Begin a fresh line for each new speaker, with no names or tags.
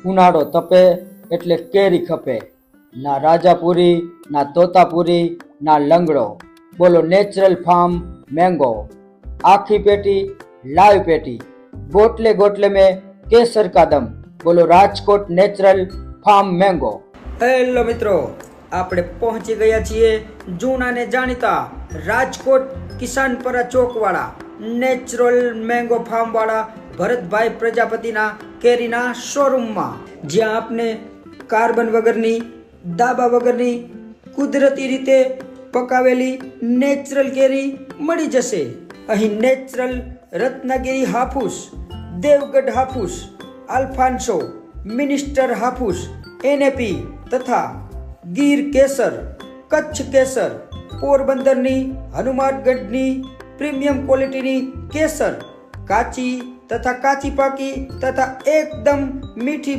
ઉનાળો તપે એટલે કેરી ખપે, ના રાજાપુરી, ના તોતાપુરી, ના લંગડો. બોલો નેચરલ ફાર્મ મેંગો. આખી પેટી લાઈવ પેટી, ગોટલે ગોટલે में केसर का दम. બોલો Rajkot natural farm mango. Hello મિત્રો, આપણે પહોંચી ગયા છીએ જૂના ને જાણીતા રાજકોટ કિસાનપરા ચોકવાળા નેચરલ મેંગો ફાર્મ વાળા ભરતભાઈ પ્રજાપતિના કેરીના શોરૂમમાં, જ્યાં આપને કાર્બન વગરની, દાબા વગરની, કુદરતી રીતે પકાવેલી નેચરલ કેરી મળી જશે. અહીં નેચરલ રત્નાગીરી હાફૂસ, દેવગઢ હાફૂસ, આલ્ફાન્સો, મિનિસ્ટર હાફૂસ, એનએપી તથા ગીર કેસર, કચ્છ કેસર, પોરબંદરની, હનુમાનગઢની પ્રીમિયમ ક્વોલિટીની કેસર, કાચી તથા કાચી પાકી તથા એકદમ મીઠી